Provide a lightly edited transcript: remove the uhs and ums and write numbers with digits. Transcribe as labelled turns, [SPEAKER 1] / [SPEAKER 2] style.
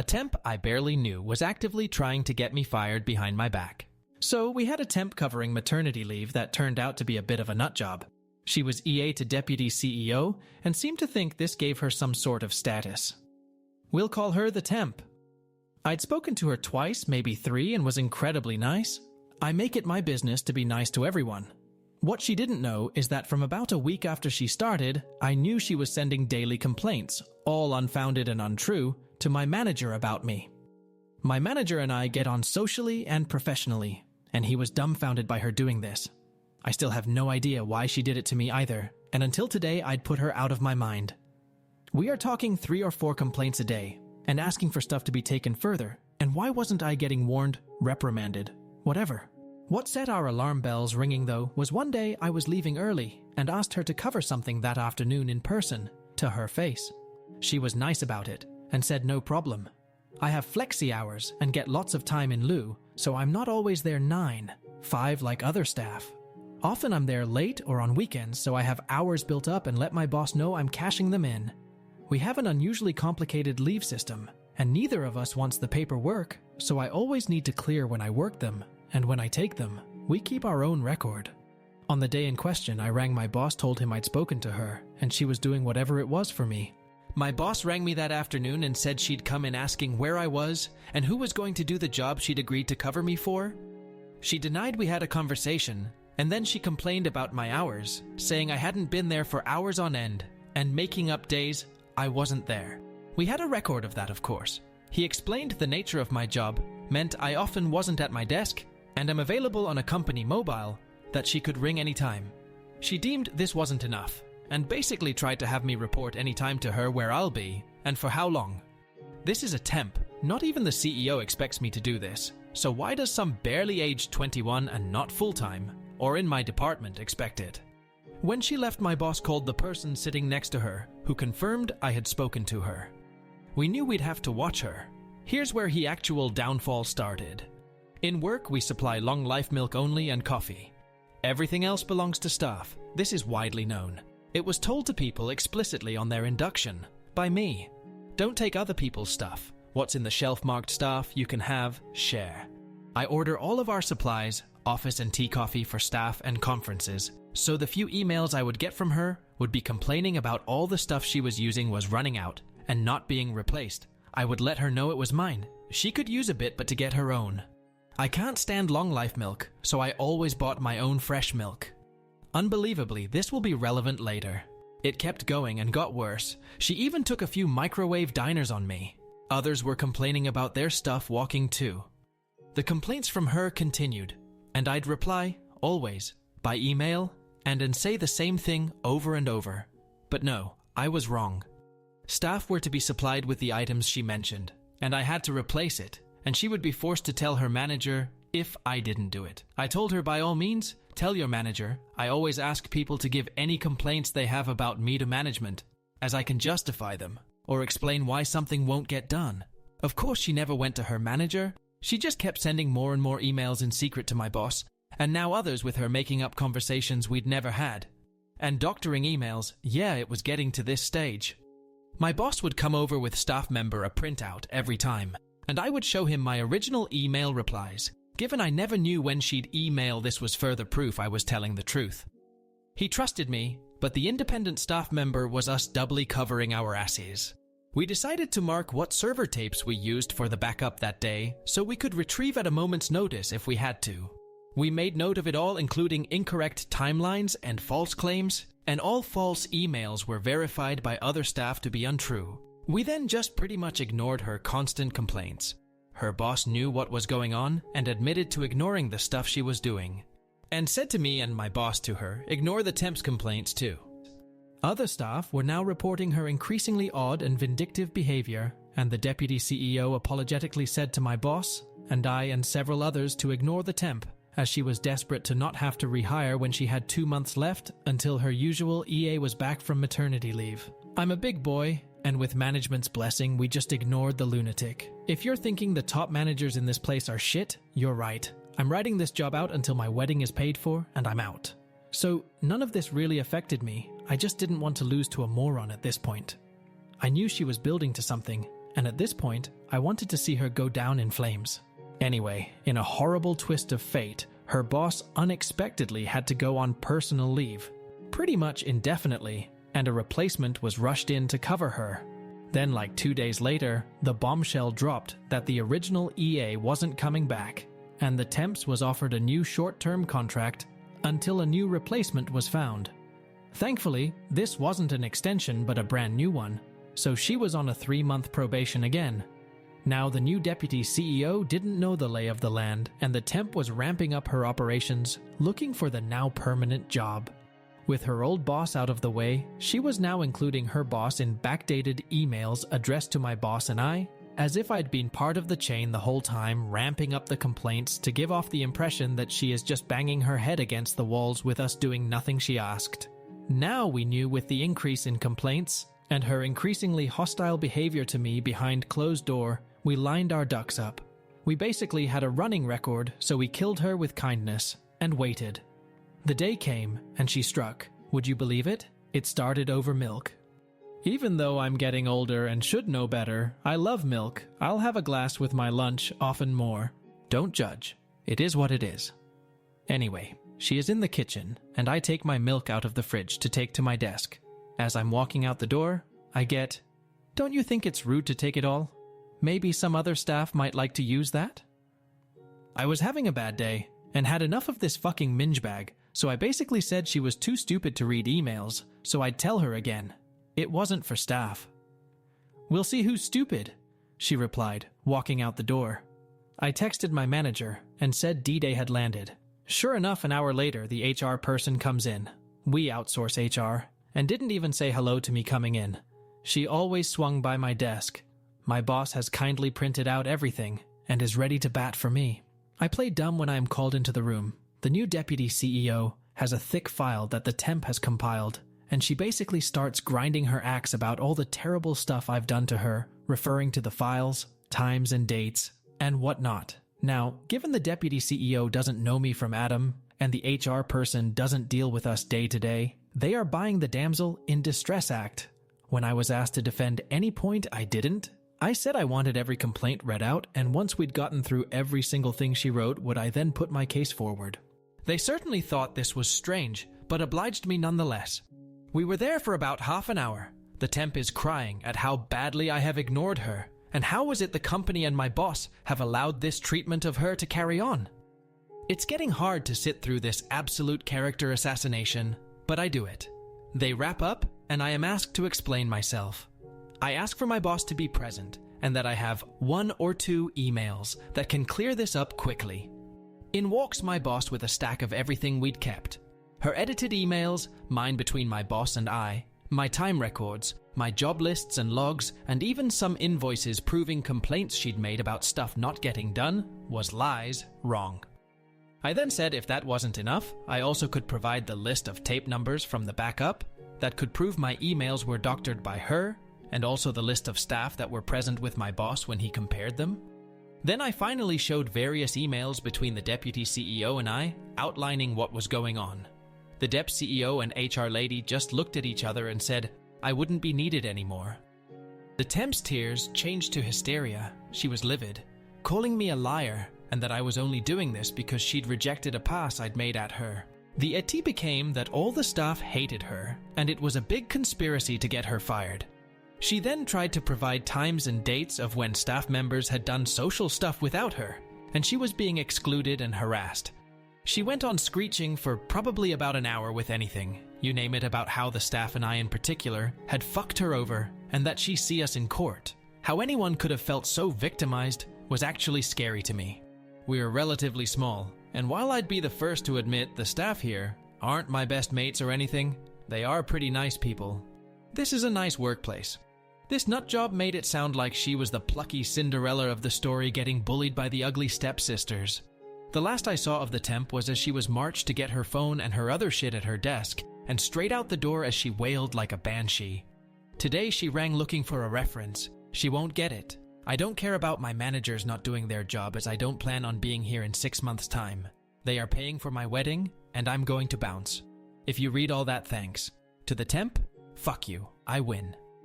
[SPEAKER 1] A temp I barely knew was actively trying to get me fired behind my back. So we had a temp covering maternity leave that turned out to be a bit of a nut job. She was EA to Deputy CEO and seemed to think this gave her some sort of status. We'll call her the temp. I'd spoken to her twice, maybe 3, and was incredibly nice. I make it my business to be nice to everyone. What she didn't know is that from about a week after she started, I knew she was sending daily complaints, all unfounded and untrue, to my manager about me. My manager and I get on socially and professionally, and he was dumbfounded by her doing this. I still have no idea why she did it to me either, and until today I'd put her out of my mind. We are talking 3 or 4 complaints a day, and asking for stuff to be taken further, and why wasn't I getting warned, reprimanded, whatever? What set our alarm bells ringing, though, was one day I was leaving early and asked her to cover something that afternoon in person, to her face. She was nice about it and said no problem. I have flexi hours and get lots of time in lieu, so I'm not always there 9, 5 like other staff. Often I'm there late or on weekends, so I have hours built up and let my boss know I'm cashing them in. We have an unusually complicated leave system, and neither of us wants the paperwork, so I always need to clear when I work them. And when I take them, we keep our own record. On the day in question, I rang my boss, told him I'd spoken to her, and she was doing whatever it was for me. My boss rang me that afternoon and said she'd come in asking where I was and who was going to do the job she'd agreed to cover me for. She denied we had a conversation, and then she complained about my hours, saying I hadn't been there for hours on end, and making up days I wasn't there. We had a record of that, of course. He explained the nature of my job meant I often wasn't at my desk, and am available on a company mobile that she could ring anytime. She deemed this wasn't enough, and basically tried to have me report anytime to her where I'll be, and for how long. This is a temp. Not even the CEO expects me to do this, so why does some barely aged 21 and not full-time, or in my department, expect it? When she left, my boss called the person sitting next to her, who confirmed I had spoken to her. We knew we'd have to watch her. Here's where the actual downfall started. In work, we supply long life milk only and coffee. Everything else belongs to staff. This is widely known. It was told to people explicitly on their induction, by me. Don't take other people's stuff. What's in the shelf marked staff, you can have, share. I order all of our supplies, office and tea coffee for staff and conferences, so the few emails I would get from her would be complaining about all the stuff she was using was running out and not being replaced. I would let her know it was mine. She could use a bit, but to get her own. I can't stand long life milk, so I always bought my own fresh milk. Unbelievably, this will be relevant later. It kept going and got worse. She even took a few microwave diners on me. Others were complaining about their stuff walking too. The complaints from her continued, and I'd reply, always, by email, and say the same thing over and over. But no, I was wrong. Staff were to be supplied with the items she mentioned, and I had to replace it, and she would be forced to tell her manager if I didn't do it. I told her, by all means, tell your manager. I always ask people to give any complaints they have about me to management, as I can justify them, or explain why something won't get done. Of course, she never went to her manager. She just kept sending more and more emails in secret to my boss, and now others with her, making up conversations we'd never had. And doctoring emails, yeah, it was getting to this stage. My boss would come over with staff member a printout every time, and I would show him my original email replies. Given I never knew when she'd email, this was further proof I was telling the truth. He trusted me, but the independent staff member was us doubly covering our asses. We decided to mark what server tapes we used for the backup that day, so we could retrieve at a moment's notice if we had to. We made note of it all, including incorrect timelines and false claims, and all false emails were verified by other staff to be untrue. We then just pretty much ignored her constant complaints. Her boss knew what was going on and admitted to ignoring the stuff she was doing, and said to me and my boss to her, ignore the temp's complaints too. Other staff were now reporting her increasingly odd and vindictive behavior, and the deputy CEO apologetically said to my boss, and I and several others, to ignore the temp, as she was desperate to not have to rehire when she had 2 months left until her usual EA was back from maternity leave. I'm a big boy, and with management's blessing, we just ignored the lunatic. If you're thinking the top managers in this place are shit, you're right. I'm riding this job out until my wedding is paid for, and I'm out. So none of this really affected me. I just didn't want to lose to a moron at this point. I knew she was building to something, and at this point, I wanted to see her go down in flames. Anyway, in a horrible twist of fate, her boss unexpectedly had to go on personal leave, pretty much indefinitely, and a replacement was rushed in to cover her. Then, like 2 days later, the bombshell dropped that the original EA wasn't coming back, and the Temps was offered a new short-term contract until a new replacement was found. Thankfully, this wasn't an extension but a brand new one, so she was on a 3-month probation again. Now, the new deputy CEO didn't know the lay of the land, and the Temp was ramping up her operations, looking for the now permanent job. With her old boss out of the way, she was now including her boss in backdated emails addressed to my boss and I, as if I'd been part of the chain the whole time, ramping up the complaints to give off the impression that she is just banging her head against the walls with us doing nothing she asked. Now we knew, with the increase in complaints and her increasingly hostile behavior to me behind closed door, we lined our ducks up. We basically had a running record, so we killed her with kindness and waited. The day came, and she struck. Would you believe it? It started over milk. Even though I'm getting older and should know better, I love milk. I'll have a glass with my lunch, often more. Don't judge. It is what it is. Anyway, she is in the kitchen, and I take my milk out of the fridge to take to my desk. As I'm walking out the door, I get, "Don't you think it's rude to take it all? Maybe some other staff might like to use that?" I was having a bad day, and had enough of this fucking minge bag, so I basically said she was too stupid to read emails, so I'd tell her again. It wasn't for staff. "We'll see who's stupid," she replied, walking out the door. I texted my manager and said D-Day had landed. Sure enough, an hour later, the HR person comes in. We outsource HR, and didn't even say hello to me coming in. She always swung by my desk. My boss has kindly printed out everything and is ready to bat for me. I play dumb when I am called into the room. The new deputy CEO has a thick file that the Temp has compiled, and she basically starts grinding her axe about all the terrible stuff I've done to her, referring to the files, times and dates, and whatnot. Now, given the deputy CEO doesn't know me from Adam, and the HR person doesn't deal with us day to day, they are buying the damsel in distress act. When I was asked to defend any point I didn't, I said I wanted every complaint read out, and once we'd gotten through every single thing she wrote, would I then put my case forward. They certainly thought this was strange, but obliged me nonetheless. We were there for about half an hour. The Temp is crying at how badly I have ignored her, and how is it the company and my boss have allowed this treatment of her to carry on? It's getting hard to sit through this absolute character assassination, but I do it. They wrap up, and I am asked to explain myself. I ask for my boss to be present, and that I have 1 or 2 emails that can clear this up quickly. In walks my boss with a stack of everything we'd kept. Her edited emails, mine between my boss and I, my time records, my job lists and logs, and even some invoices proving complaints she'd made about stuff not getting done was lies wrong. I then said if that wasn't enough, I also could provide the list of tape numbers from the backup that could prove my emails were doctored by her, and also the list of staff that were present with my boss when he compared them. Then I finally showed various emails between the deputy CEO and I, outlining what was going on. The Dep CEO and HR lady just looked at each other and said, I wouldn't be needed anymore. The Temp's tears changed to hysteria. She was livid, calling me a liar, and that I was only doing this because she'd rejected a pass I'd made at her. The tea became that all the staff hated her, and it was a big conspiracy to get her fired. She then tried to provide times and dates of when staff members had done social stuff without her, and she was being excluded and harassed. She went on screeching for probably about an hour with anything, you name it, about how the staff and I in particular had fucked her over and that she see us in court. How anyone could have felt so victimized was actually scary to me. We are relatively small, and while I'd be the first to admit the staff here aren't my best mates or anything, they are pretty nice people. This is a nice workplace. This nutjob made it sound like she was the plucky Cinderella of the story getting bullied by the ugly stepsisters. The last I saw of the Temp was as she was marched to get her phone and her other shit at her desk, and straight out the door as she wailed like a banshee. Today she rang looking for a reference. She won't get it. I don't care about my managers not doing their job, as I don't plan on being here in 6 months' time. They are paying for my wedding, and I'm going to bounce. If you read all that, thanks. To the Temp, fuck you. I win.